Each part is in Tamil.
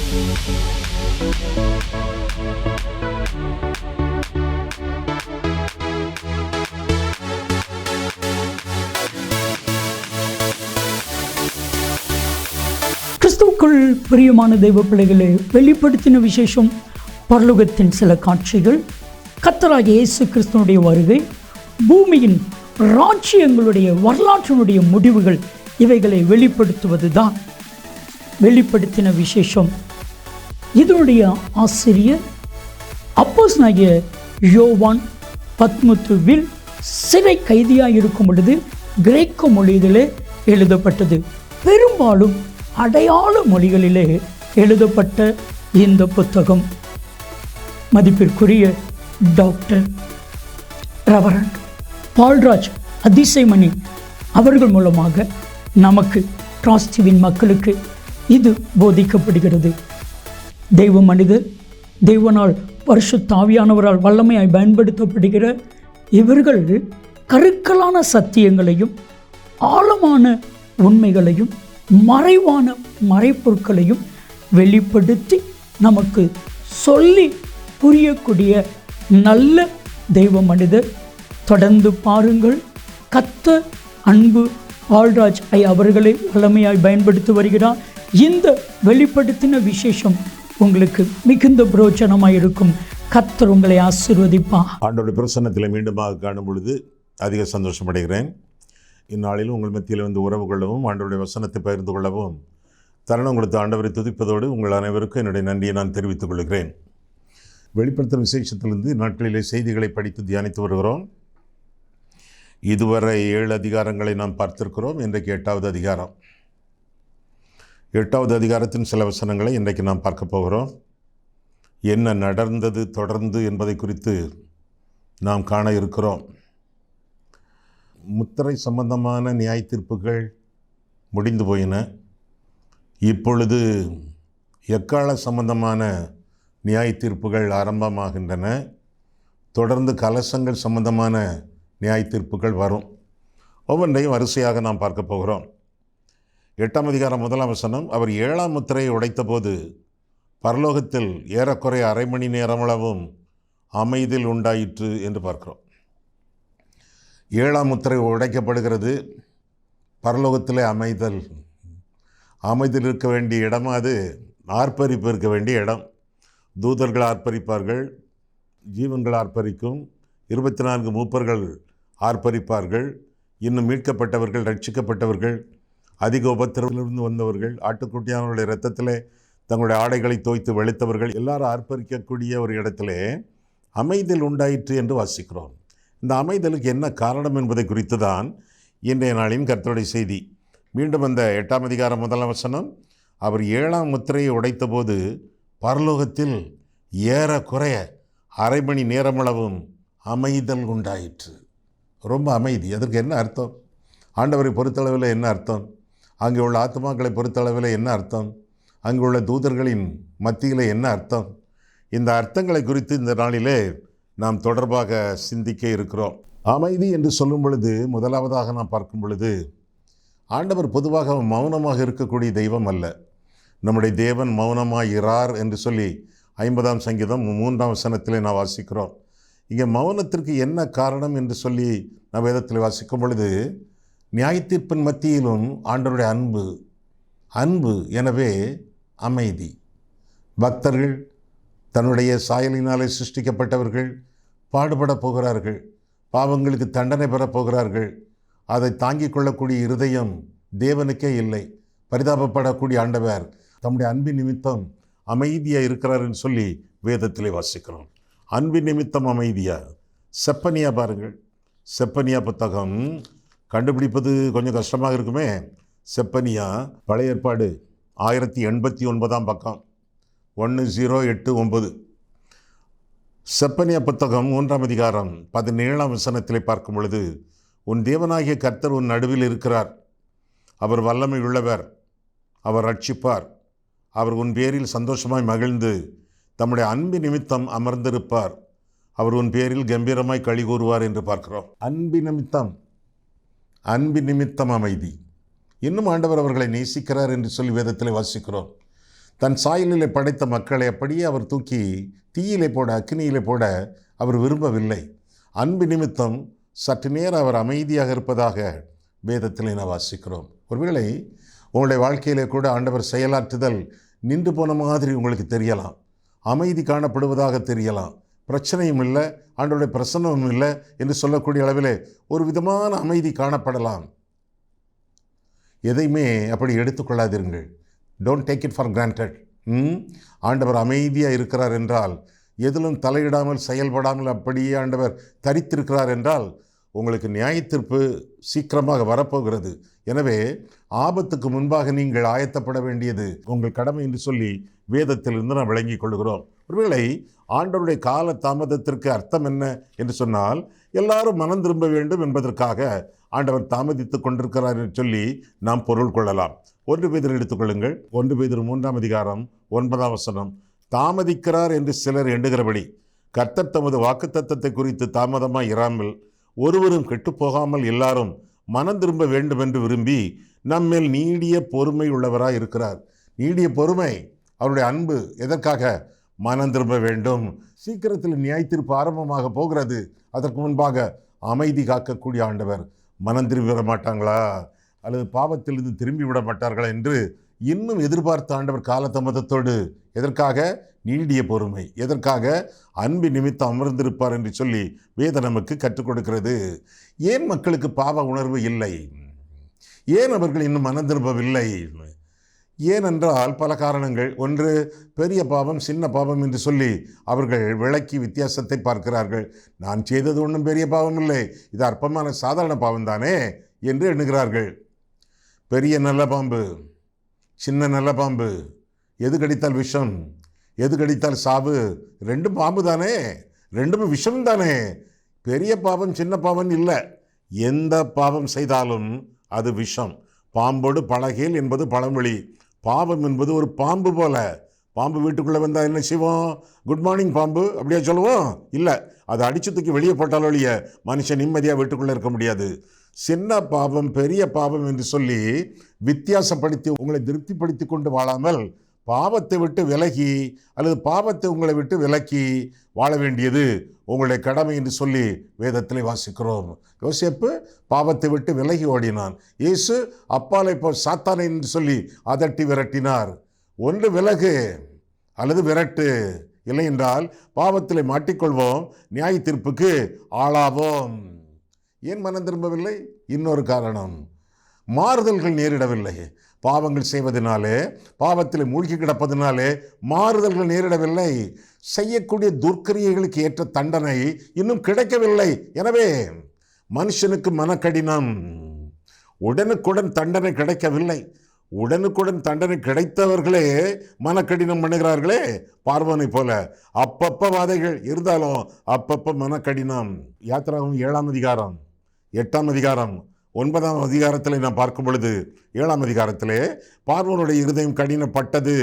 கிறிஸ்துவுக்குள் பிரியமான தெய்வ பிள்ளைகளை வெளிப்படுத்தின விசேஷம் பரலோகத்தின் சில காட்சிகள், கர்த்தராகிய இயேசு கிறிஸ்துவனுடைய வருகை, பூமியின் ராஜ்யங்களுடைய வரலாற்றினுடைய முடிவுகள், இவைகளை வெளிப்படுத்துவது தான் வெளிப்படுத்தின விசேஷம். இதனுடைய ஆசிரியர் அப்போஸ்தலனாகிய யோவான் பத்மத்துவில் சிறை கைதியாக இருக்கும் பொழுது கிரேக்க மொழியிலே எழுதப்பட்டது. பெரும்பாலும் அடையாள மொழிகளிலே எழுதப்பட்ட இந்த புத்தகம் மதிப்பிற்குரிய டாக்டர் ரெவரண்ட் பால்ராஜ் அதிசயமணி அவர்கள் மூலமாக நமக்கு டிராஸ்டிவின் மக்களுக்கு இது போதிக்கப்படுகிறது. தெய்வ மனிதர், தெய்வனால் பரிசுத்த ஆவியானவரால் வல்லமையாய் பயன்படுத்தப்படுகிற இவர்கள் கருக்கலான சத்தியங்களையும் ஆழமான உண்மைகளையும் மறைவான மறைப்பொருட்களையும் வெளிப்படுத்தி நமக்கு சொல்லி புரியக்கூடிய நல்ல தெய்வ மனிதர். தொடர்ந்து பாருங்கள். கர்த்தர் அன்பு பால்ராஜ் அவர்களை வல்லமையாய் பயன்படுத்தி வருகிறார். இந்த வெளிப்படுத்தின விசேஷம் உங்களுக்கு மிகுந்த பிரயோஜனமாக இருக்கும். கர்த்தர் உங்களை ஆசீர்வதிப்பார். ஆண்டவருடைய பிரசன்னத்தில் மீண்டுமாக காணும் பொழுது அதிக சந்தோஷமடைகிறேன். இந்நாளிலும் உங்கள் மத்தியில் வந்து உறவு கொள்ளவும் ஆண்டவருடைய வசனத்தை பகிர்ந்து கொள்ளவும் தருணம் கொடுத்த ஆண்டவரை துதிப்பதோடு உங்கள் அனைவருக்கும் என்னுடைய நன்றியை நான் தெரிவித்துக் கொள்கிறேன். வெளிப்படுத்தும் விசேஷத்திலிருந்து நாட்களிலே செய்திகளை படித்து தியானித்து வருகிறோம். இதுவரை 7 அதிகாரங்களை நாம் பார்த்திருக்கிறோம். இன்றைக்கு 8வது அதிகாரம். 8வது அதிகாரத்தின் சில வசனங்களை இன்றைக்கு நாம் பார்க்க போகிறோம். என்ன நடந்தது தொடர்ந்து என்பதை குறித்து நாம் காண இருக்கிறோம். முத்திரை சம்பந்தமான நியாய தீர்ப்புகள் முடிந்து போயின. இப்பொழுது எக்கால சம்பந்தமான நியாய தீர்ப்புகள் ஆரம்பமாகின்றன. தொடர்ந்து கலசங்கள் சம்பந்தமான நியாய தீர்ப்புகள் வரும். ஒவ்வொன்றையும் வரிசையாக நாம் பார்க்க போகிறோம். 8ஆம் அதிகாரம் 1ஆம் வசனம், அவர் 7ஆம் முத்திரையை உடைத்த போது பரலோகத்தில் ஏறக்குறைய அரை மணி நேரமளவும் அமைதியில் உண்டாயிற்று என்று பார்க்கிறோம். 7ஆம் முத்திரை உடைக்கப்படுகிறது. பரலோகத்திலே அமைதல் இருக்க வேண்டிய இடம், அது ஆர்ப்பரிப்பு இருக்க வேண்டிய இடம். தூதர்கள் ஆர்ப்பரிப்பார்கள், ஜீவன்கள் ஆர்ப்பரிக்கும், 24 மூப்பர்கள் ஆர்ப்பரிப்பார்கள், இன்னும் மீட்கப்பட்டவர்கள், ரட்சிக்கப்பட்டவர்கள், அதிக உபத்திரவிலிருந்து வந்தவர்கள், ஆட்டுக்குட்டியானவருடைய இரத்தத்திலே தங்களுடைய ஆடைகளை தோய்த்து வெளுத்தவர்கள் எல்லாரும் ஆர்ப்பரிக்கக்கூடிய ஒரு இடத்திலே அமைதல் உண்டாயிற்று என்று வாசிக்கிறோம். இந்த அமைதலுக்கு என்ன காரணம் என்பதை குறித்து தான் இன்றைய நாளின் கர்த்தருடைய செய்தி. மீண்டும் அந்த 8ஆம் அதிகாரம் 1ஆம் வசனம், அவர் 7ஆம் முத்திரையை உடைத்த போது பரலோகத்தில் ஏறக்குறைய அரை மணி நேரமளவும் அமைதல் உண்டாயிற்று. ரொம்ப அமைதி. அதற்கு என்ன அர்த்தம்? ஆண்டவரை பொறுத்தளவில் என்ன அர்த்தம்? அங்கே உள்ள ஆத்மாக்களை பொறுத்தளவில் என்ன அர்த்தம்? அங்கே உள்ள தூதர்களின் மத்தியில் என்ன அர்த்தம்? இந்த அர்த்தங்களை குறித்து இந்த நாளிலே நாம் தொடர்பாக சிந்திக்க இருக்கிறோம். அமைதி என்று சொல்லும் பொழுது முதலாவதாக நாம் பார்க்கும் பொழுது ஆண்டவர் பொதுவாக மௌனமாக இருக்கக்கூடிய தெய்வம் அல்ல. நம்முடைய தேவன் மௌனமாக இரார் என்று சொல்லி 50ஆம் சங்கீதம் 3ஆம் வசனத்திலே நாம் வாசிக்கிறோம். இங்கே மௌனத்திற்கு என்ன காரணம் என்று சொல்லி நாம் வேதத்தில் வாசிக்கும் பொழுது நியாயத்தீர்ப்பின் மத்தியிலும் ஆண்டவருடைய அன்பு எனவே அமைதி. பக்தர்கள், தன்னுடைய சாயலினாலே சிருஷ்டிக்கப்பட்டவர்கள் பாடுபட போகிறார்கள், பாவங்களுக்கு தண்டனை பெறப் போகிறார்கள். அதை தாங்கிக் கொள்ளக்கூடிய இருதயம் தேவனுக்கே இல்லை. பரிதாபப்படக்கூடிய ஆண்டவர் தம்முடைய அன்பின் நிமித்தம் அமைதியாக இருக்கிறார் என்று சொல்லி வேதத்திலே வாசிக்கிறோம். அன்பின் நிமித்தம் அமைதியா. செப்பனியா பாருங்கள். செப்பனியா புத்தகம் கண்டுபிடிப்பது கொஞ்சம் கஷ்டமாக இருக்குமே. செப்பனியா பழைய ஏற்பாடு 1089ஆம் பக்கம் 1089. செப்பனியா புத்தகம் 3ஆம் அதிகாரம் 17ஆம் வசனத்திலே பார்க்கும் பொழுது, உன் தேவனாகிய கர்த்தர் உன் நடுவில் இருக்கிறார், அவர் வல்லமை உள்ளவர், அவர் ரட்சிப்பார், அவர் உன் பேரில் சந்தோஷமாய் மகிழ்ந்து தம்முடைய அன்பு நிமித்தம் அமர்ந்திருப்பார், அவர் உன் பேரில் கம்பீரமாய் களி கூறுவார் என்று பார்க்கிறோம். அன்பின் நிமித்தம் அமைதி. இன்னும் ஆண்டவர் அவர்களை நேசிக்கிறார் என்று சொல்லி வேதத்தில் வாசிக்கிறோம். தன் சாயலிலே படைத்த மக்களை அப்படியே அவர் தூக்கி தீயிலே போட, அக்னியிலே போட அவர் விரும்பவில்லை. அன்பு நிமித்தம் சற்று நேரம் அவர் அமைதியாக இருப்பதாக வேதத்திலே நான் வாசிக்கிறோம். ஒருவேளை உங்களுடைய வாழ்க்கையிலே கூட ஆண்டவர் செயலாற்றுதல் நின்று போன மாதிரி உங்களுக்கு தெரியலாம், அமைதி காணப்படுவதாக தெரியலாம், பிரச்சனையும் இல்லை, ஆண்டவருடைய பிரசன்னமும் இல்லை என்று சொல்லக்கூடிய அளவிலே ஒரு விதமான அமைதி காணப்படலாம். எதையுமே அப்படி எடுத்துக்கொள்ளாதீர்கள். Don't take it for granted. ஆண்டவர் அமைதியாக இருக்கிறார் என்றால், எதிலும் தலையிடாமல் செயல்படாமல் அப்படியே ஆண்டவர் தரித்திருக்கிறார் என்றால், உங்களுக்கு நியாயத்தீர்ப்பு சீக்கிரமாக வரப்போகிறது. எனவே ஆபத்துக்கு முன்பாக நீங்கள் ஆயத்தப்பட வேண்டியது உங்கள் கடமை என்று சொல்லி வேதத்திலிருந்து நாம் விளங்கிக் கொள்கிறோம். ஒருவேளை ஆண்டவருடைய கால தாமதத்திற்கு அர்த்தம் என்ன என்று சொன்னால், எல்லாரும் மனம் திரும்ப வேண்டும் என்பதற்காக ஆண்டவர் தாமதித்துக் கொண்டிருக்கிறார் என்று சொல்லி நாம் பொருள் கொள்ளலாம். 1 பேதுரு எடுத்துக்கொள்ளுங்கள். 1 பேதுரு 3ஆம் அதிகாரம் 9ஆம் வசனம். தாமதிக்கிறார் என்று சிலர் எண்ணுகிறபடி கர்த்தர் தமது வாக்குத்தத்தத்தை குறித்து தாமதமாய் இராமல் ஒருவரும் கெட்டுப்போகாமல் எல்லாரும் மனம் திரும்ப வேண்டும் என்று விரும்பி நம்மேல் நீடிய பொறுமை உள்ளவராய் இருக்கிறார். நீடிய பொறுமை, அவருடைய அன்பு எதற்காக? மனம் திரும்ப வேண்டும். சீக்கிரத்தில் நியாயத்தீர்ப்பு ஆரம்பமாக போகிறது. அதற்கு முன்பாக அமைதி காக்கக்கூடிய ஆண்டவர் மனம் திரும்பி விட மாட்டாங்களா அல்லது பாவத்திலிருந்து திரும்பி விட மாட்டார்களா என்று இன்னும் எதிர்பார்த்த ஆண்டவர் காலதாமதத்தோடு எதற்காக? நீடிய பொறுமை. எதற்காக? அன்பு நிமித்தம் அமர்ந்திருப்பார் என்று சொல்லி வேதம் நமக்கு கற்றுக் கொடுக்கிறது. ஏன் மக்களுக்கு பாவ உணர்வு இல்லை? ஏன் அவர்கள் இன்னும் மனம் திரும்பவில்லை? ஏனென்றால் பல காரணங்கள். ஒன்று, பெரிய பாவம் சின்ன பாவம் என்று சொல்லி அவர்கள் விளக்கி வித்தியாசத்தை பார்க்கிறார்கள். நான் செய்தது ஒன்றும் பெரிய பாவம் இல்லை, இது அற்பமான சாதாரண பாவம் தானே என்று எண்ணுகிறார்கள். பெரிய நல்ல பாம்பு, சின்ன நல்ல பாம்பு, எது கடித்தால் விஷம், எது கடித்தால் சாவு, ரெண்டும் பாம்பு தானே, ரெண்டும் விஷம் தானே. பெரிய பாவம் சின்ன பாவம் இல்லை, எந்த பாவம் செய்தாலும் அது விஷம். பாம்போடு பழகேல் என்பது பழமொழி. பாவம் என்பது ஒரு பாம்பு போல. பாம்பு வீட்டுக்குள்ளே வந்தால் என்ன செய்வோம்? குட் மார்னிங் பாம்பு அப்படியே சொல்லுவோம்? இல்லை, அதை அடித்து தூக்கி வெளியே போட்டாலும் ஒழிய மனுஷன் நிம்மதியாக வீட்டுக்குள்ளே இருக்க முடியாது. சின்ன பாவம் பெரிய பாவம் என்று சொல்லி வித்தியாசப்படுத்தி உங்களை திருப்திப்படுத்தி கொண்டு வாழாமல் பாவத்தை விட்டு விலகி அல்லது பாவத்தை உங்களை விட்டு விலக்கி வாழ வேண்டியது உங்களுடைய கடமை என்று சொல்லி வேதத்திலே வாசிக்கிறோம். யோசேப்பு பாவத்தை விட்டு விலகி ஓடினான். இயேசு அப்பாலை போ சாத்தானை என்று சொல்லி அதட்டி விரட்டினார். ஒன்று விலகு அல்லது விரட்டு, இல்லை என்றால் பாவத்திலே மாட்டிக்கொள்வோம், நியாய தீர்ப்புக்கு ஆளாவோம். ஏன் மனம் திரும்பவில்லை? இன்னொரு காரணம், மாறுதல்கள் நேரிடவில்லை. பாவங்கள் செய்வதனாலே, பாவத்தில் மூழ்கி கிடப்பதனாலே மாறுதல்கள் நேரிடவில்லை. செய்யக்கூடிய துர்க்கிரியைகளுக்கு ஏற்ற தண்டனை இன்னும் கிடைக்கவில்லை. எனவே மனுஷனுக்கு மனக்கடினம். உடனுக்குடன் தண்டனை கிடைக்கவில்லை. உடனுக்குடன் தண்டனை கிடைத்தவர்களே மனக்கடினம் பண்ணுகிறார்களே, பார்வனை போல. அப்பப்ப வாதைகள் இருந்தாலும் அப்பப்ப மனக்கடினம். யாத்திராகமம் 7ஆம் அதிகாரம் 8ஆம் அதிகாரம் 9ஆம் அதிகாரத்தில் நான் பார்க்கும் பொழுது 7ஆம் அதிகாரத்திலே பார்வோனுடைய இருதயம் கடினப்பட்டது.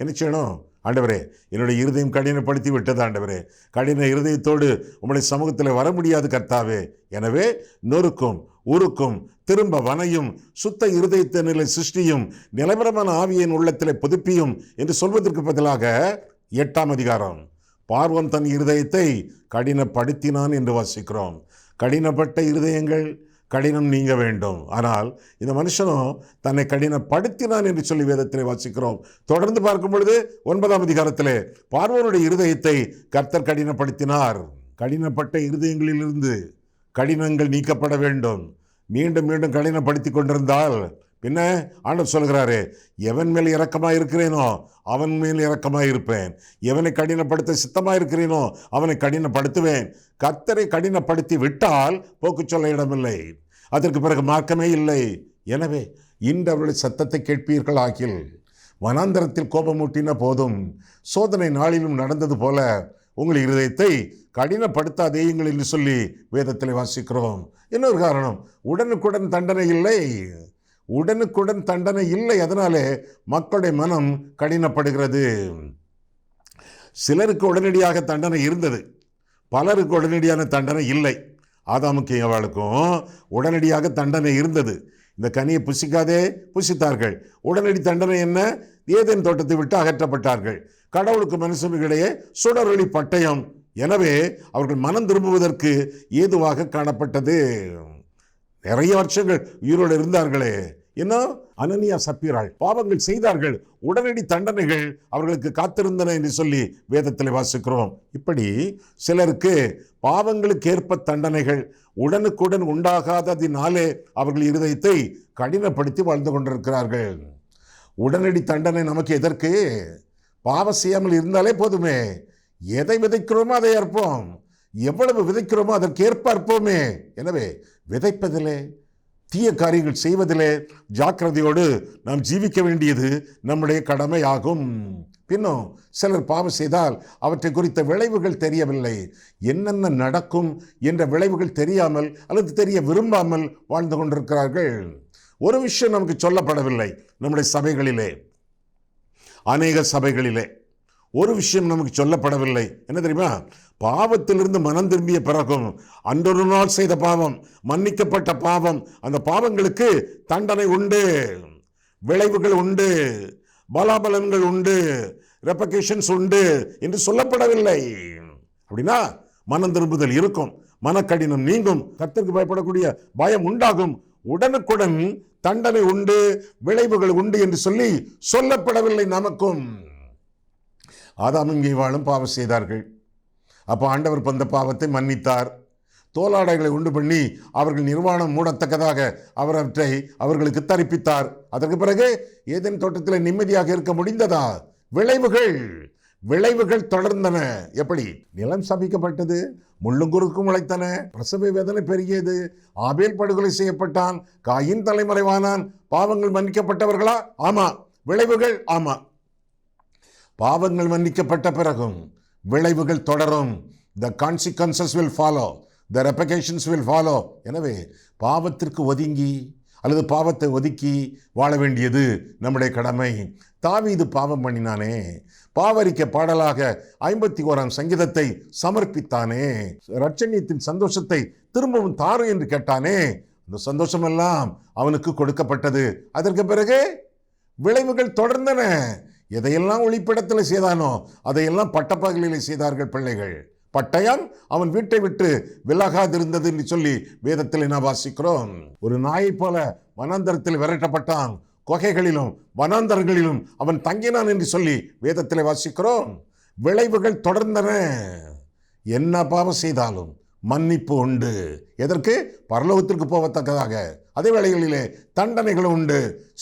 என்ன செய்யணும்? ஆண்டவரே, என்னுடைய இருதயம் கடினப்படுத்தி விட்டது. ஆண்டவரே, கடின இருதயத்தோடு உம்முடைய சமூகத்தில் வர முடியாது கர்த்தாவே. எனவே நொறுக்கும் உருக்கும் திரும்ப வனையும் சுத்த இருதயத்தினிலை சிருஷ்டியும் நிலவரமான ஆவியின் உள்ளத்திலே புதுப்பியும் என்று சொல்வதற்கு பதிலாக 8ஆம் அதிகாரம் பார்வோன் தன் இருதயத்தை கடினப்படுத்தினான் என்று வாசிக்கிறோம். கடினப்பட்ட இருதயங்கள் கடினம் நீங்க வேண்டும். ஆனால் இந்த மனுஷனும் தன்னை கடினப்படுத்தினான் என்று சொல்லி வேதத்திலே வாசிக்கிறோம். தொடர்ந்து பார்க்கும் பொழுது 9ஆம் அதிகாரத்திலே பார்வோனுடைய இருதயத்தை கர்த்தர் கடினப்படுத்தினார். கடினப்பட்ட இருதயங்களிலிருந்து கடினங்கள் நீக்கப்பட வேண்டும். மீண்டும் மீண்டும் கடினப்படுத்தி கொண்டிருந்தால் பின்ன ஆண்டவர் சொல்கிறாரு, எவன் மேல் இரக்கமாக இருக்கிறேனோ அவன் மேல் இரக்கமாக இருப்பேன், எவனை கடினப்படுத்த சித்தமாக இருக்கிறேனோ அவனை கடினப்படுத்துவேன். கர்த்தரை கடினப்படுத்தி விட்டால் போக்கு சொல்ல இடமில்லை, அதற்கு பிறகு மார்க்கமே இல்லை. எனவே இன்று அவருடைய சத்தத்தை கேட்பீர்கள் ஆகில். வனாந்தரத்தில் கோபமூட்டின போதும் சோதனை நாளிலும் நடந்தது போல உங்கள் இருதயத்தை கடினப்படுத்தாதேயுங்கள் என்று சொல்லி வேதத்தில் வாசிக்கிறோம். இன்னொரு காரணம், உடனுக்குடன் தண்டனை இல்லை. உடனுக்குடன் தண்டனை இல்லை, அதனாலே மக்களுடைய மனம் கடினப்படுகிறது. சிலருக்கு உடனடியாக தண்டனை இருந்தது, பலருக்கு உடனடியான தண்டனை இல்லை. ஆதாமுக்கு ஏவாளுக்கும் உடனடியாக தண்டனை இருந்தது. இந்த கனியை புசிக்காதே புசித்தார்கள். உடனடி தண்டனை என்ன? ஏதேன் தோட்டத்தை விட்டு அகற்றப்பட்டார்கள். கடவுளுக்கு மனுஷனுக்கிடையே சுடரொளி பட்டயம். எனவே அவர்கள் மனம் திரும்புவதற்கு ஏதுவாக காணப்பட்டது. நிறைய வருஷங்கள் உயிரோடு இருந்தார்களே. இன்னும் அனனியா சப்பீராள் பாவங்கள் செய்தார்கள், உடனடி தண்டனைகள் அவர்களுக்கு காத்திருந்தன என்று சொல்லி வேதத்தில் வாசிக்கிறோம். இப்படி சிலருக்கு பாவங்களுக்கு ஏற்ப தண்டனைகள் உடனுக்குடன் உண்டாகாததினாலே அவர்கள் இருதயத்தை கடினப்படுத்தி வாழ்ந்து கொண்டிருக்கிறார்கள். உடனடி தண்டனை நமக்கு எதற்கு? பாவம் செய்யாமல் இருந்தாலே போதுமே. எதை விதைக்கிறோமோ அதை அறுப்போம், எவ்வளவு விதைக்கிறோமோ அதற்கு ஏற்ப அறுப்போமே. எனவே விதைப்பதிலே, தீய காரியங்கள் செய்வதிலே ஜாக்கிரதையோடு நாம் ஜீவிக்க வேண்டியது நம்முடைய கடமையாகும். பின்னும் சிலர் பாவம் செய்தால் அவற்றை குறித்த விளைவுகள் தெரியவில்லை. என்னென்ன நடக்கும் என்ற விளைவுகள் தெரியாமல் அல்லது தெரிய விரும்பாமல் வாழ்ந்து கொண்டிருக்கிறார்கள். ஒரு விஷயம் நமக்கு சொல்லப்படவில்லை. நம்முடைய சபைகளிலே, அநேக சபைகளிலே ஒரு விஷயம் நமக்கு சொல்லப்படவில்லை. என்ன தெரியுமா? பாவத்திலிருந்து மனம் திரும்பிய பிறகும் அன்றொரு நாள் செய்த பாவம், மன்னிக்கப்பட்ட பாவம், அந்த பாவங்களுக்கு தண்டனை உண்டு, விளைவுகள் உண்டு, பலாபலன்கள் உண்டு, ரெபகேஷன்ஸ் உண்டு என்று சொல்லப்படவில்லை. அப்படின்னா மனம் திரும்புதல் இருக்கும், மனக்கடினம் நீங்கும், கர்த்தருக்கு பயப்படக்கூடிய பயம் உண்டாகும், உடனுக்குடன் தண்டனை உண்டு, விளைவுகள் உண்டு என்று சொல்லி சொல்லப்படவில்லை நமக்கும். ஆதாமும் ஏவாளும் பாவம் செய்தார்கள். அப்போ ஆண்டவர் அந்த பாவத்தை மன்னித்தார். தோலாடைகளை உண்டு பண்ணி அவர்கள் நிர்வாணம் மூடத்தக்கதாக அவற்றை அவர்களுக்கு தரிப்பித்தார். அதற்கு பிறகு ஏதேன் தோட்டத்தில் நிம்மதியாக இருக்க முடிந்ததா? விளைவுகள் தொடர்ந்தன. எப்படி? நிலம் சபிக்கப்பட்டது, முள்ளுங்குறுக்கும் முளைத்தன, பிரசவ வேதனை பெருகியது, ஆபேல் படுகொலை செய்யப்பட்டான், காயின் தலைமறைவானான். பாவங்கள் மன்னிக்கப்பட்டவர்களா? ஆமா. விளைவுகள்? ஆமா. பாவங்கள் மன்னிக்கப்பட்ட பிறகும் விளைவுகள் தொடரும். The consequences will follow, the repercussions will follow. எனவே பாவத்திற்கு ஒதுங்கி அல்லது பாவத்தை ஒதுக்கி வாழ வேண்டியது நம்முடைய கடமை. தாவீது பாவம் பண்ணினானே, பாவரிக்க பாடலாக 51ஆம் சங்கீதத்தை சமர்ப்பித்தானே, இரட்சணியத்தின் சந்தோஷத்தை திரும்பவும் தாரு என்று கேட்டானே, அந்த சந்தோஷமெல்லாம் அவனுக்கு கொடுக்கப்பட்டது. அதற்கு பிறகு விளைவுகள் தொடர்ந்தன. எதையெல்லாம் ஒளிப்படத்தில் செய்தானோ அதையெல்லாம் பட்டப்பகலில் செய்தார்கள் பிள்ளைகள். பட்டயம் அவன் வீட்டை விட்டு விலகாதிருந்தது என்று சொல்லி வேதத்தில் நான் வாசிக்கிறோம். ஒரு நாயை போல வனாந்தரத்தில் விரட்டப்பட்டான், குகைகளிலும் வனாந்தரங்களிலும் அவன் தங்கினான் என்று சொல்லி வேதத்தில் வாசிக்கிறோம். விளைவுகள் தொடர்ந்தன. என்ன பாவம் செய்தாலும் மன்னிப்பு உண்டு. எதற்கு? பரலோகத்திற்கு போகத்தக்கதாக. அதே வேளைகளிலே தண்டனைகளும் உண்டு,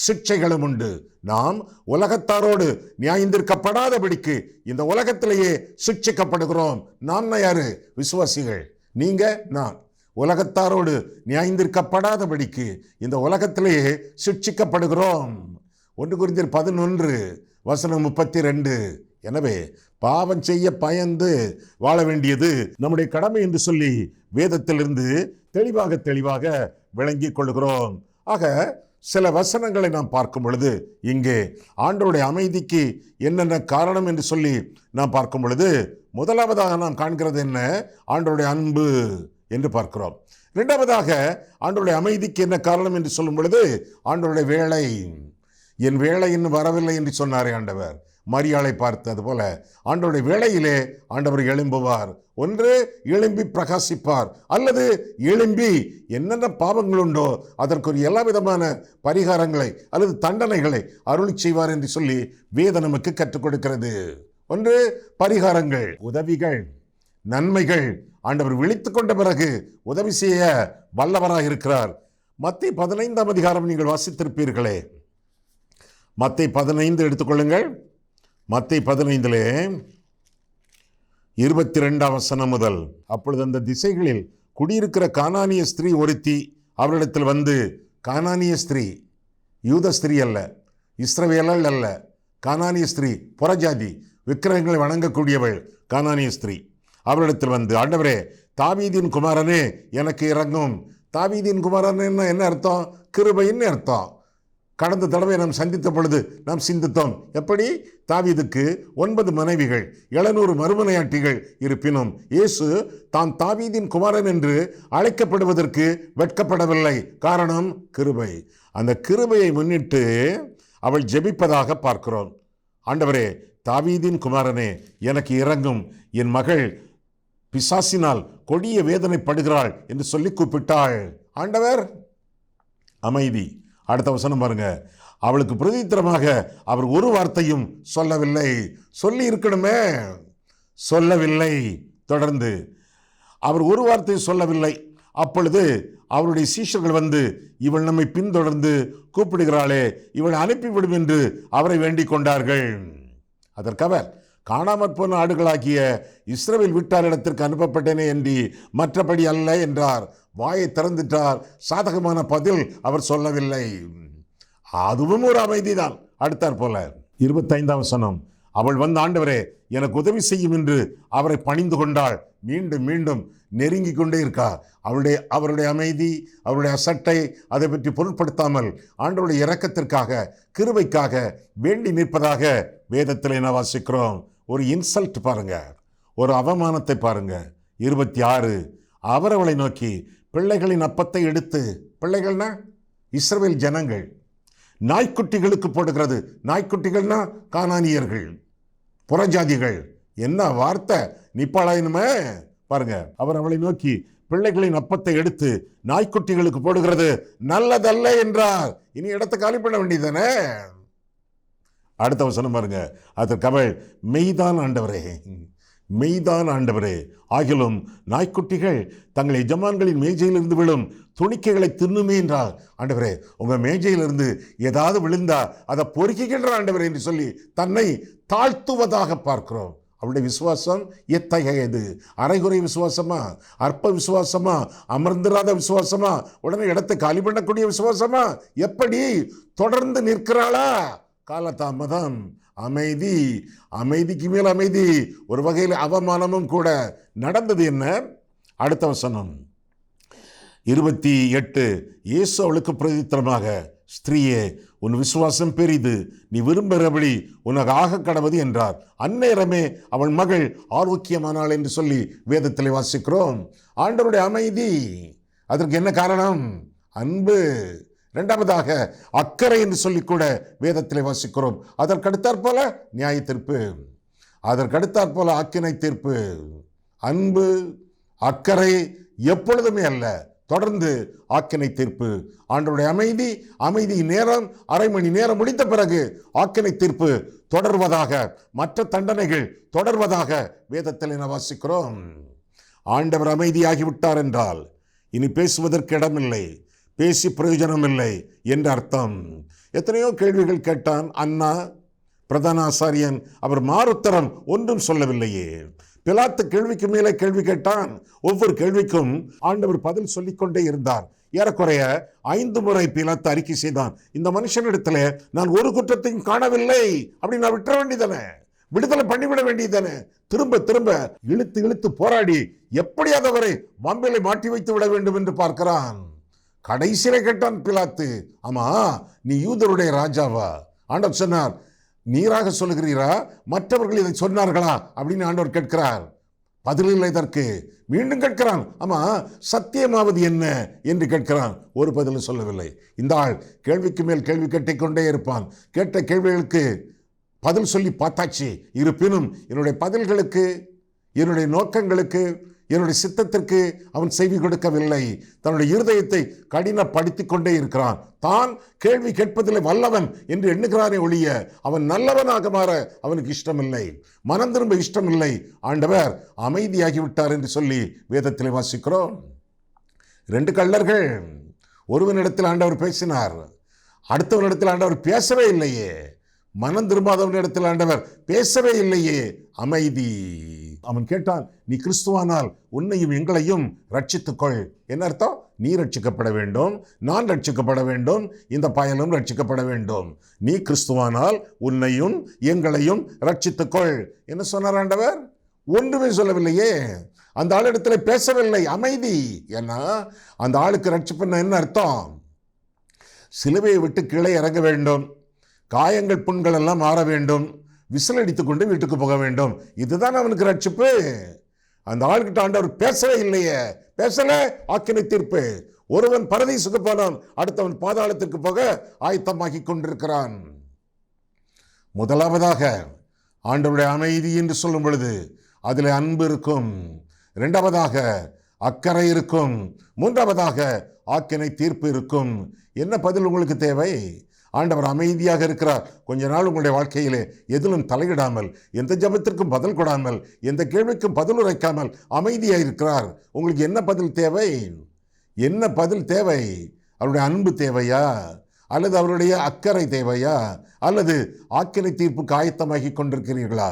சிக்ஷைகளும் உண்டு. நாம் உலகத்தாரோடு நியாயந்திருக்கப்படாதபடிக்கு இந்த உலகத்திலேயே சிக்ஷிக்கப்படுகிறோம். நாம் யாரு? விசுவாசிகள். நீங்க, நான். உலகத்தாரோடு நியாயந்திருக்கப்படாதபடிக்கு இந்த உலகத்திலேயே சிக்ஷிக்கப்படுகிறோம். 1 கொரிந்தியர் 11:32. எனவே பாவம் செய்ய பயந்து வாழ வேண்டியது நம்முடைய கடமை என்று சொல்லி வேதத்திலிருந்து தெளிவாக விளங்கிக் கொள்கிறோம். ஆக சில வசனங்களை நாம் பார்க்கும் பொழுது இங்கே ஆண்டவருடைய அமைதிக்கு என்னென்ன காரணம் என்று சொல்லி நாம் பார்க்கும் பொழுது முதலாவதாக நாம் காண்கிறது என்ன? ஆண்டவருடைய அன்பு என்று பார்க்கிறோம். இரண்டாவதாக ஆண்டவருடைய அமைதிக்கு என்ன காரணம் என்று சொல்லும் பொழுது ஆண்டவருடைய வேலை. என் வேலை இன்னும் வரவில்லை என்று சொன்னாரே ஆண்டவர். மரியாளை பார்த்தது போல ஆண்டவருடைய வேளையிலே ஆண்டவர் எழும்புவார். ஒன்று எழும்பி பிரகாசிப்பார், அல்லது எழும்பி என்னென்ன பாவங்கள் உண்டோ அதற்கு எல்லா விதமான பரிகாரங்களை அல்லது தண்டனைகளை அருளி செய்வார் என்று சொல்லி வேதம் நமக்கு கற்றுக் கொடுக்கிறது. ஒன்று பரிகாரங்கள், உதவிகள், நன்மைகள். ஆண்டவர் விழித்து கொண்ட பிறகு உதவி செய்ய வல்லவராக இருக்கிறார். மத்தேயு 15ஆம் அதிகாரம் நீங்கள் வாசித்திருப்பீர்களே. மத்தேயு 15 எடுத்துக்கொள்ளுங்கள். மத்தேயு 15 22ஆம் வசனம் முதல். அப்பொழுது அந்த திசைகளில் குடியிருக்கிற கானானிய ஸ்திரீ ஒருத்தி அவரிடத்தில் வந்து, கானானிய ஸ்திரீ, யூத ஸ்திரீ அல்ல, இஸ்ரவேலள் அல்ல, கானானிய ஸ்திரீ, புறஜாதி, விக்கிரகங்களை வணங்கக்கூடியவள் கானானிய ஸ்திரீ அவரிடத்தில் வந்து, ஆண்டவரே, தாவீதின் குமாரனே எனக்கு இறங்கும். தாவீதின் குமாரன் என்ன அர்த்தம்? கிருபைன்னு அர்த்தம். கடந்த தடவை நாம் சந்தித்த பொழுது நாம் சிந்தித்தோம். எப்படி? தாவீதுக்கு 9 மனைவிகள், 700 மறுமனையாட்டிகள் இருப்பினும் இயேசு தான் தாவீதின் குமாரன் என்று அழைக்கப்படுவதற்கு வெட்கப்படவில்லை. காரணம் கிருபை. அந்த கிருபையை முன்னிட்டு அவள் ஜெபிப்பதாக பார்க்கிறோம். ஆண்டவரே, தாவீதின் குமாரனே, எனக்கு இரங்கும், என் மகள் பிசாசினால் கொடிய வேதனைப்படுகிறாள் என்று சொல்லி கூப்பிட்டாள். ஆண்டவர் அமைதி. அடுத்த வசனம் பாருங்க. அவளுக்கு பிரதித்திரமாக அவர் ஒரு வார்த்தையும் சொல்லவில்லை. சொல்லி இருக்கணுமே, சொல்லவில்லை. தொடர்ந்து அவர் ஒரு வார்த்தை சொல்லவில்லை. அப்பொழுது அவருடைய சீஷர்கள் வந்து, இவள் நம்மை பின்தொடர்ந்து கூப்பிடுகிறாளே, இவள் அனுப்பிவிடும் என்று அவரை வேண்டிக் கொண்டார்கள். அதற்கவர், காணாமற் போன ஆடுகளாகிய இஸ்ரவேல் வீட்டாரிடத்திற்கு அனுப்பப்பட்டேனே என்று மற்றபடி அல்ல என்றார். வாயை திறந்துட்டார். சாதகமான பதில் அவர் சொல்லவில்லை. அதுவும் ஒரு அமைதிதான். அடுத்தாற் போல 25ஆம் வசனம். அவள் வந்து, ஆண்டவரே, எனக்கு உதவி செய்யும் என்று அவரை பணிந்து கொண்டாள். மீண்டும் மீண்டும் நெருங்கி கொண்டே இருக்கா. அவருடைய அமைதி, அவருடைய அசட்டை, அதை பற்றி பொருட்படுத்தாமல் ஆண்டவருடைய இரக்கத்திற்காக, கிருபைக்காக வேண்டி நிற்பதாக வேதத்தில் என்ன வாசிக்கிறோம்? ஒரு இன்சல்ட் பாருங்க, ஒரு அவமானத்தை பாருங்க. 26. அவர் அவளை நோக்கி, பிள்ளைகளின் அப்பத்தை எடுத்து, பிள்ளைகள்னா இஸ்ரவேல் ஜனங்கள், நாய்க்குட்டிகளுக்கு போடுகிறது. நாய்க்குட்டிகள்னா கானானியர்கள், புறஜாதிகள். என்ன வார்த்தை, நிப்பாளாயினுமே பாருங்க. அவர் அவளை நோக்கி, பிள்ளைகளின் அப்பத்தை எடுத்து நாய்க்குட்டிகளுக்கு போடுகிறது நல்லதல்ல என்றார். இனி இடத்தை காலி பண்ண வேண்டியதானே? அடுத்த வசனம் பாருங்க. அதற்கு அவள், மெய்தான் ஆண்டவரே, மெய்தான் ஆண்டவரே, ஆகிலும் நாய்க்குட்டிகள் தங்கள் எஜமான்களின் மேஜையிலிருந்து விழும் துணிக்கைகளை தின்னுமே என்றார். ஆண்டவரே, உங்க மேஜையிலிருந்து ஏதாவது விழுந்தா அதை பொறுக்கிக்கின்ற ஆண்டவரே என்று சொல்லி தன்னை தாழ்த்துவதாக பார்க்கிறோம். அவளுடைய விசுவாசம் எத்தகையது? அரைகுறை விசுவாசமா, அற்ப விசுவாசமா, அமர்ந்திராத விசுவாசமா, உடனே இடத்தை காலி பண்ணக்கூடிய விசுவாசமா? எப்படி தொடர்ந்து நிற்கிறாளா? காலதாமதம், அமைதி, அமைதிக்கு மேல் அமைதி, ஒரு வகையில் அவமானமும் கூட. நடந்தது என்ன? அடுத்த வசனம் 28. இயேசு அவளுக்கு பிரதித்திரமாக, ஸ்திரீயே, உன் விசுவாசம் பெரிது, நீ விரும்புகிறபடி உனக்கு ஆக கடவது என்றார். அந்நேரமே அவள் மகள் ஆரோக்கியமானாள் என்று சொல்லி வேதத்தில் வாசிக்கிறோம். ஆண்டவருடைய அமைதி. அதற்கு என்ன காரணம்? அன்பு. இரண்டாவதாக அக்கறை என்று சொல்லி கூட வேதத்தில் வாசிக்கிறோம். அதற்கடுத்தாற் போல நியாய தீர்ப்பு, அதற்கடுத்தாற் போல ஆக்கினை தீர்ப்பு. அன்பு, அக்கறை எப்பொழுதுமே அல்ல, தொடர்ந்து ஆக்கினை தீர்ப்பு. ஆண்டவருடைய அமைதி, அமைதி நேரம் அரை மணி நேரம் முடித்த பிறகு ஆக்கினை தீர்ப்பு தொடர்வதாக, மற்ற தண்டனைகள் தொடர்வதாக வேதத்தில் என்ன வாசிக்கிறோம்? ஆண்டவர் அமைதியாகிவிட்டார் என்றால் இனி பேசுவதற்கு இடமில்லை, பேசி பிரயோஜனம் இல்லை என்று அர்த்தம். எத்தனையோ கேள்விகள் கேட்டான் அண்ணா பிரதான ஆசாரியன், அவர் மாறுத்தரம் ஒன்றும் சொல்லவில்லையே. பிலாத்து கேள்விக்கு மேலே கேள்வி கேட்டான். ஒவ்வொரு கேள்விக்கும் ஆண்டவர் பதில் சொல்லிக்கொண்டே இருந்தார். ஏறக்குறைய 5 முறை பிலாத்து அறிக்கை செய்தான், இந்த மனுஷனிடத்துல நான் ஒரு குற்றத்தையும் காணவில்லை அப்படின்னு நான் விட்டுற வேண்டியதானே, விடுதலை பண்ணிவிட வேண்டியதானே. திரும்ப திரும்ப இழுத்து இழுத்து போராடி எப்படியாவது அவரை வம்பிலை மாட்டி வைத்து விட வேண்டும் என்று பார்க்கிறான். கடைசியில கேட்டான் பிலாத்து, ஆமா நீ யூதருடைய ராஜாவா? ஆண்டவர் சொன்னார், நீராக சொல்லுகிறீரா, மற்றவர்கள் இதை சொன்னார்களா அப்படின்னு ஆண்டவர் கேட்கிறார். பதிலில்லை இதற்கு. மீண்டும் கேட்கிறான், ஆமா சத்தியமாவது என்ன என்று கேட்கிறான். ஒரு பதிலும் சொல்லவில்லை. இந்த ஆள் கேள்விக்கு மேல் கேள்வி கேட்டுக்கொண்டே இருப்பான். கேட்ட கேள்விகளுக்கு பதில் சொல்லி பார்த்தாச்சு. இருப்பினும் என்னுடைய பதில்களுக்கு, என்னுடைய நோக்கங்களுக்கு, என்னுடைய சித்தத்திற்கு அவன் செவி கொடுக்கவில்லை. தன்னுடைய இருதயத்தை கடினப்படுத்தி கொண்டே இருக்கிறான். தான் கேள்வி கேட்பதில் வல்லவன் என்று எண்ணுகிறானே ஒழிய அவன் நல்லவனாக மாற அவனுக்கு இஷ்டமில்லை, மனம் திரும்ப இஷ்டமில்லை. ஆண்டவர் அமைதியாகிவிட்டார் என்று சொல்லி வேதத்தில் வாசிக்கிறோம். 2 கள்ளர்கள், ஒருவனிடத்தில் ஆண்டவர் பேசினார், அடுத்தவனிடத்தில் ஆண்டவர் பேசவே இல்லையே. மனம் திரும்பாதவனிடத்தில் ஆண்டவர் பேசவே இல்லையே. அமைதி. அவன் கேட்டான், நீ கிறிஸ்துவானால் உன்னையும் எங்களையும் ரட்சித்துக்கொள். என்ன அர்த்தம்? நீ ரட்சிக்கப்பட வேண்டும், நான் ரட்சிக்கப்பட வேண்டும், இந்த பயலும் ரட்சிக்கப்பட வேண்டும். நீ கிறிஸ்துவானால் உன்னையும் எங்களையும் ரட்சித்துக்கொள். என்ன சொன்னார் ஆண்டவர்? ஒன்றுமே சொல்லவில்லையே. அந்த ஆளிடத்துல பேசவில்லை. அமைதி. ஏன்னா அந்த ஆளுக்கு ரட்சிப்புன்னா என்ன அர்த்தம்? சிலுவையை விட்டு கீழே இறங்க வேண்டும், காயங்கள் புண்கள் எல்லாம் மாற வேண்டும், விசில் அடித்துக் கொண்டு வீட்டுக்கு போக வேண்டும். இதுதான் அவனுக்கு ரட்சிப்பு. அந்த ஆள்கிட்ட ஆண்டவர் பேசவே இல்லையே. பேசல, ஆக்கினை தீர்ப்பு. ஒருவன் பரதீசுக்கு போனான், அடுத்தவன் பாதாளத்திற்கு போக ஆயத்தமாக்கி கொண்டிருக்கிறான். முதலாவதாக ஆண்டவருடைய அமைதி என்று சொல்லும் பொழுது அதில் அன்பு இருக்கும், இரண்டாவதாக அக்கறை இருக்கும், மூன்றாவதாக ஆக்கினை தீர்ப்பு இருக்கும். என்ன பதில் உங்களுக்கு தேவை? ஆண்டவர் அமைதியாக இருக்கிறார். கொஞ்ச நாள் உங்களுடைய வாழ்க்கையிலே எதிலும் தலையிடாமல், எந்த ஜெபத்திற்கும் பதில் கொடாமல், எந்த கேள்விக்கும் பதில் உரைக்காமல் அமைதியாக இருக்கிறார். உங்களுக்கு என்ன பதில் தேவை? என்ன பதில் தேவை? அவருடைய அன்பு தேவையா, அல்லது அவருடைய அக்கறை தேவையா, அல்லது ஆக்கினை தீர்ப்புக்கு ஆயத்தமாகி கொண்டிருக்கிறீர்களா?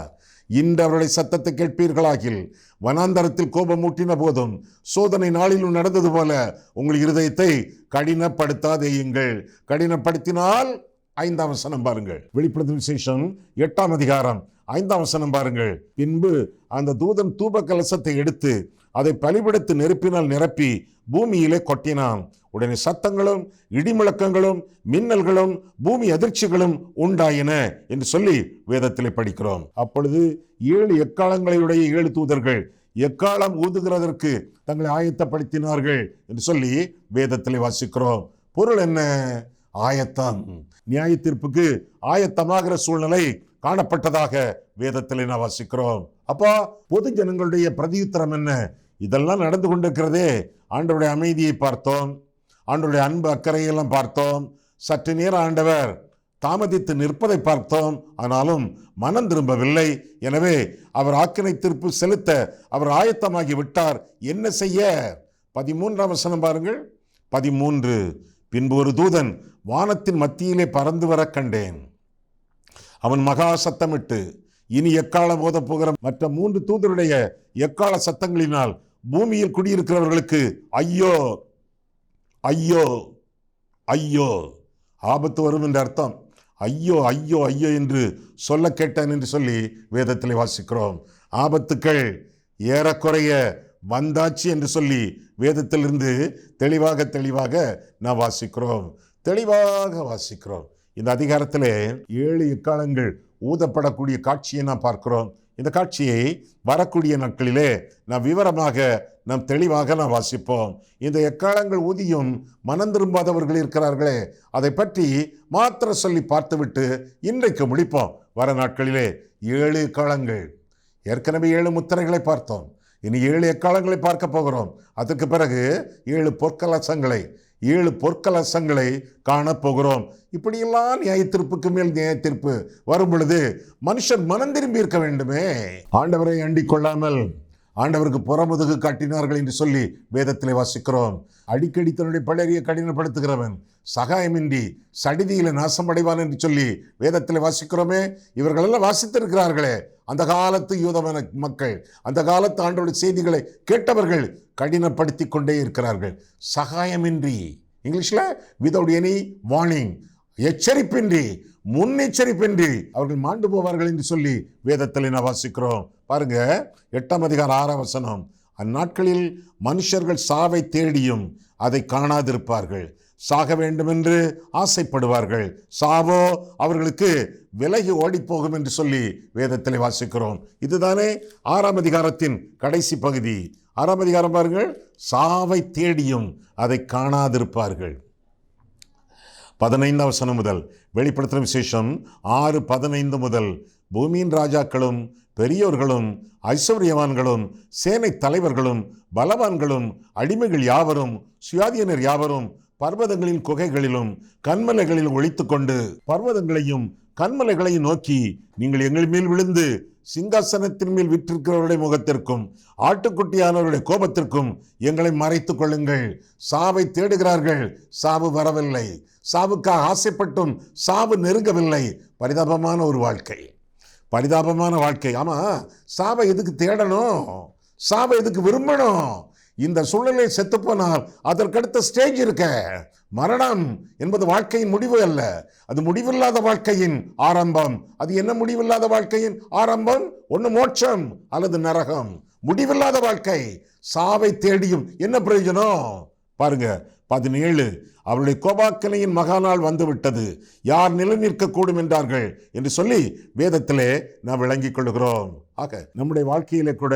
இன்று அவருடைய சத்தத்தை கேட்பீர்களாகில் வனாந்தரத்தில் கோபம் மூட்டின போதும் சோதனை நாளிலும் நடந்தது போல உங்கள் இருதயத்தை கடினப்படுத்தாதேயுங்கள். கடினப்படுத்தினால் 5ஆம் வசனம் பாருங்கள். வெளிப்படுத்தும் விசேஷம் 8ஆம் அதிகாரம் 5ஆம் வசனம் பாருங்கள். பின்பு அந்த தூதன் தூப கலசத்தை எடுத்து அதை பலிபீடத்து நெருப்பினால் நிரப்பி பூமியிலே கொட்டினான். உடனே சத்தங்களும் இடிமுழக்கங்களும் மின்னல்களும் பூமி அதிர்ச்சிகளும் உண்டாயின என்று சொல்லி வேதத்திலே படிக்கிறோம். அப்பொழுது 7 எக்காலங்களையுடைய 7 தூதர்கள் எக்காலம் ஊதுகிறதற்கு தங்களை ஆயத்தப்படுத்தினார்கள் என்று சொல்லி வேதத்திலே வாசிக்கிறோம். பொருள் என்ன? ஆயத்தம். நியாய தீர்ப்புக்கு ஆயத்தமாகிற சூழ்நிலை காணப்பட்டதாக வேதத்திலே நான் வாசிக்கிறோம். அப்போ பொது ஜனங்களுடைய பிரதியுத்தரம் என்ன? இதெல்லாம் நடந்து கொண்டிருக்கிறதே. ஆண்டவருடைய அமைதியை பார்த்தோம், ஆண்டவருடைய அன்பு அக்கறையெல்லாம் பார்த்தோம், சற்று நேரம் ஆண்டவர் தாமதித்து நிற்பதை பார்த்தோம். ஆனாலும் மனம் திரும்பவில்லை. எனவே அவர் ஆக்கினை தீர்ப்பு செலுத்த அவர் ஆயத்தமாகி விட்டார். என்ன செய்ய? 13ஆம் வசனம் பாருங்கள். 13 பின்பு ஒரு தூதன் வானத்தின் மத்தியிலே பறந்து வர கண்டேன். அவன் மகா சத்தமிட்டு இனி எக்காலம் ஓதப் போகிற மற்ற 3 தூதருடைய எக்கால சத்தங்களினால் பூமியில் குடியிருக்கிறவர்களுக்கு ஐயோ ஐயோ ஐயோ, ஆபத்து வரும் என்ற அர்த்தம். ஐயோ ஐயோ ஐயோ என்று சொல்ல கேட்டேன் என்று சொல்லி வேதத்தில் வாசிக்கிறோம். ஆபத்துக்கள் ஏறக்குறைய வந்தாச்சு என்று சொல்லி வேதத்திலிருந்து தெளிவாக நாம் வாசிக்கிறோம். இந்த அதிகாரத்திலே 7 எக்காலங்கள் ஊதப்படக்கூடிய காட்சியை நாம் பார்க்கிறோம். இந்த காட்சியை வரக்கூடிய நாட்களிலே நாம் விவரமாக நாம் தெளிவாக நாம் வாசிப்போம். இந்த எக்காலங்கள் ஊதியும் மனம் திரும்பாதவர்கள் இருக்கிறார்களே, அதை பற்றி மாத்திர சொல்லி பார்த்துவிட்டு இன்றைக்கு முடிப்போம். வர நாட்களிலே 7 எக்காலங்கள், ஏற்கனவே 7 முத்திரைகளை பார்த்தோம். இனி 7 எக்காலங்களை பார்க்க போகிறோம். அதற்கு பிறகு 7 பொற்கலசங்களை காணப்போகிறோம். இப்படியெல்லாம் நியாயத்தீர்ப்புக்கு மேல் நியாயத்தீர்ப்பு வரும் பொழுது மனுஷன் மனம் திரும்பி இருக்க வேண்டுமே. ஆண்டவரை அண்டிக் கொள்ளாமல் ஆண்டவருக்கு புறமுதுகு காட்டினார்கள் என்று சொல்லி வேதத்திலே வாசிக்கிறோம். அடிக்கடி தன்னுடைய பழைய கடினப்படுத்துகிறவன் சகாயமின்றி சடிதியில நாசமடைவான் என்று சொல்லி வேதத்திலே வாசிக்கிறோமே. இவர்களெல்லாம் வாசித்திருக்கிறார்களே. அந்த காலத்து யூத மக்கள், அந்த காலத்து ஆண்டவருடைய செய்திகளை கேட்டவர்கள் கடினப்படுத்தி கொண்டே இருக்கிறார்கள். சகாயமின்றி, இங்கிலீஷ்ல விதவுட் எனி வார்னிங், எச்சரிப்பின்றி, முன்னெச்சரிப்பின்றி அவர்கள் மாண்டு போவார்கள் என்று சொல்லி வேதத்தில் நான் வாசிக்கிறோம். பாருங்க, 8ஆம் அதிகாரம் 6ஆம் வசனம். அந்நாட்களில் மனுஷர்கள் சாவை தேடியும் அதை காணாதிருப்பார்கள், சாக வேண்டும் என்று ஆசைப்படுவார்கள், சாவோ அவர்களுக்கு விலகி ஓடிப்போகும் என்று சொல்லி வேதத்தில் வாசிக்கிறோம். இதுதானே 6ஆம் அதிகாரத்தின் கடைசி பகுதி. 6ஆம் அதிகாரம் பாருங்கள். சாவை தேடியும் அதை காணாதிருப்பார்கள். 15ஆம் வசனம் முதல் வெளிப்படுத்தின விசேஷம் 6:15 முதல் பூமியின் ராஜாக்களும் பெரியோர்களும் ஐஸ்வர்யவான்களும் சேனை தலைவர்களும் பலவான்களும் அடிமைகள் யாவரும் சுயாதீனர் யாவரும் பர்வதங்களின் குகைகளிலும் கண்மலைகளில் ஒளித்து கொண்டு பர்வதங்களையும் கண்மலைகளையும் நோக்கி, நீங்கள் எங்கள் மேல் விழுந்து சிங்காசனத்தின் மேல் விற்றிருக்கிறவருடைய முகத்திற்கும் ஆட்டுக்குட்டியானவருடைய கோபத்திற்கும் எங்களை மறைத்துக் கொள்ளுங்கள். சாவை தேடுகிறார்கள், சாவு வரவில்லை. சாவுக்காக ஆசைப்பட்டும் சாவு நெருங்கவில்லை. பரிதாபமான ஒரு வாழ்க்கை, பரிதாபமான வாழ்க்கை. ஆமா, சாவை எதுக்கு தேடணும்? சாவை எதுக்கு விரும்பணும்? இந்த சூழ்நிலை செத்து போனால் அதற்கடுத்த ஸ்டேஜ் இருக்க. மரணம் என்பது வாழ்க்கையின் முடிவு அல்ல, அது முடிவில்லாத வாழ்க்கையின் ஆரம்பம். அது என்ன முடிவில்லாத வாழ்க்கையின் ஆரம்பம்? ஒன்று மோட்சம் அல்லது நரகம். முடிவில்லாத வாழ்க்கை. சாவை தேடியும் என்ன பிரயோஜனம்? பாருங்க 17, அவருடைய கோபாக்கனையின் மகாநாள் வந்துவிட்டது, யார் நிலை நிற்கக்கூடும் என்றார்கள் என்று சொல்லி வேதத்திலே நாம் விளங்கிக் கொள்கிறோம். ஆக நம்முடைய வாழ்க்கையிலே கூட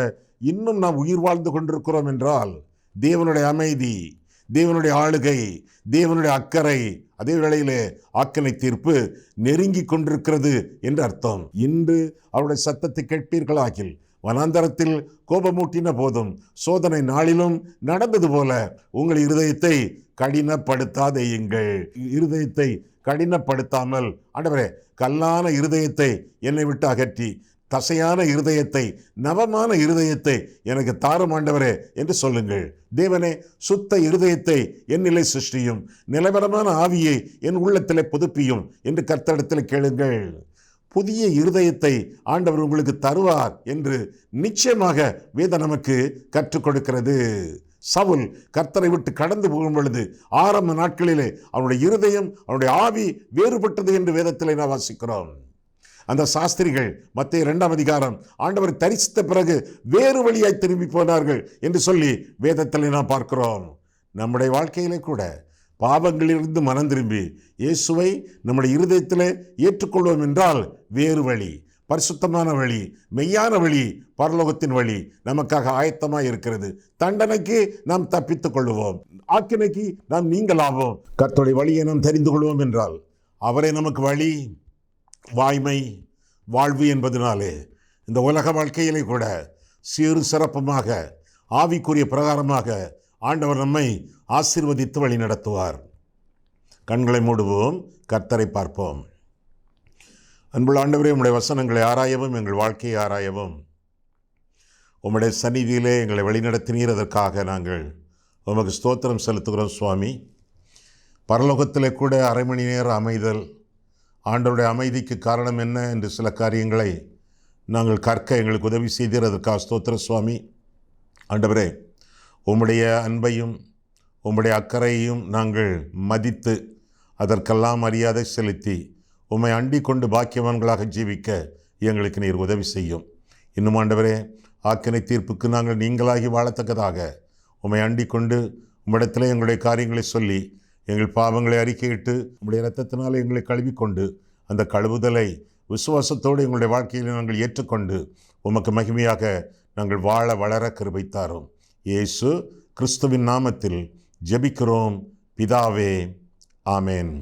இன்னும் நாம் உயிர் வாழ்ந்து கொண்டிருக்கிறோம் என்றால் தேவனுடைய அமைதி, தேவனுடைய ஆளுகை, தேவனுடைய அக்கறை, அதே வேளையிலே ஆக்கினை தீர்ப்பு நெருங்கி கொண்டிருக்கிறது என்று அர்த்தம். இன்று அவருடைய சத்தத்தை கேட்பீர்களாகில் வனாந்தரத்தில் கோபமூட்டின போதும் சோதனை நாளிலும் நடந்தது போல உங்கள் இருதயத்தை கடினப்படுத்தாதேயுங்கள். இருதயத்தை கடினப்படுத்தாமல், ஆண்டவரே கல்லான இருதயத்தை என்னை விட்டு அகற்றி தசையான இருதயத்தை, நவமான இருதயத்தை எனக்கு தாரும் ஆண்டவரே என்று சொல்லுங்கள். தேவனே, சுத்த இருதயத்தை என்னிலே சிருஷ்டியும், நிலவரமான ஆவியை என் உள்ளத்திலே புதுப்பியும் என்று கர்த்தரிடத்தில் கேளுங்கள். புதிய இருதயத்தை ஆண்டவர் உங்களுக்கு தருவார் என்று நிச்சயமாக வேதம் நமக்கு கற்றுக் கொடுக்கிறது. சவுல் கர்த்தரை விட்டு கடந்து போகும் பொழுது ஆரம்ப நாட்களிலே அவனுடைய இருதயம், அவனுடைய ஆவி வேறுபட்டது என்று வேதத்திலே நாம் வாசிக்கிறோம். அந்த சாஸ்திரிகள் மத்தேயு 2ஆம் அதிகாரம் ஆண்டவரை தரிசித்த பிறகு வேறு வழியாய் திரும்பி போனார்கள் என்று சொல்லி வேதத்தில் நாம் பார்க்கிறோம். நம்முடைய வாழ்க்கையிலே கூட பாவங்களிலிருந்து மனம் திரும்பி இயேசுவை நம்முடைய இருதயத்தில் ஏற்றுக்கொள்வோம் என்றால் வேறு வழி, பரிசுத்தமான வழி, மெய்யான வழி, பரலோகத்தின் வழி நமக்காக ஆயத்தமாக இருக்கிறது. தண்டனைக்கு நாம் தப்பித்துக் கொள்வோம், ஆக்கினைக்கு நாம் நீங்களாவோம். கர்த்தருடைய வழியை நாம் தெரிந்து கொள்வோம் என்றால் அவரே நமக்கு வழி, வாய்மை, வாழ்வு என்பதனாலே இந்த உலக வாழ்க்கையிலே கூட சீறு சிறப்புமாக ஆவிக்குரிய பிரகாரமாக ஆண்டவர் நம்மை ஆசீர்வதித்து வழி நடத்துவார். கண்களை மூடுவோம், கர்த்தரை பார்ப்போம். அன்புள்ள ஆண்டவரே, உம்முடைய வசனங்களை ஆராயவும், எங்கள் வாழ்க்கையை ஆராயவும் உம்முடைய சந்நிதியிலே எங்களை வழிநடத்தினீர். அதற்காக நாங்கள் உமக்கு ஸ்தோத்திரம் செலுத்துகிறோம் சுவாமி. பரலோகத்திலே கூட அரை மணி நேர அமைதல், ஆண்டவருடைய அமைதிக்கு காரணம் என்ன என்று சில காரியங்களை நாங்கள் கற்க எங்களுக்கு உதவி செய்ததற்காக ஸ்தோத்திர சுவாமி. ஆண்டவரே, உம்முடைய அன்பையும் உம்முடைய அக்கறையையும் நாங்கள் மதித்து அதற்கெல்லாம் மரியாதை செலுத்தி உம்மை அண்டிக் கொண்டு பாக்கியவான்களாக ஜீவிக்க எங்களுக்கு நீர் உதவி செய்யும். இன்னும் ஆண்டவரே, ஆக்கினை தீர்ப்புக்கு நாங்கள் நீங்களாகி வாழத்தக்கதாக உம்மை அண்டிக் கொண்டு உம்மிடத்தில் எங்களுடைய காரியங்களை சொல்லி எங்கள் பாவங்களை அறிக்கையிட்டு உம்முடைய இரத்தத்தினால் எங்களை கழுவிக்கொண்டு அந்த கழுவுதலை விசுவாசத்தோடு எங்களுடைய வாழ்க்கையில் நாங்கள் ஏற்றுக்கொண்டு உமக்கு மகிமையாக நாங்கள் வாழ வளர கிருபை தாரும். இயேசு கிறிஸ்துவின் நாமத்தில் ஜெபிக்கிறோம் பிதாவே, ஆமேன்.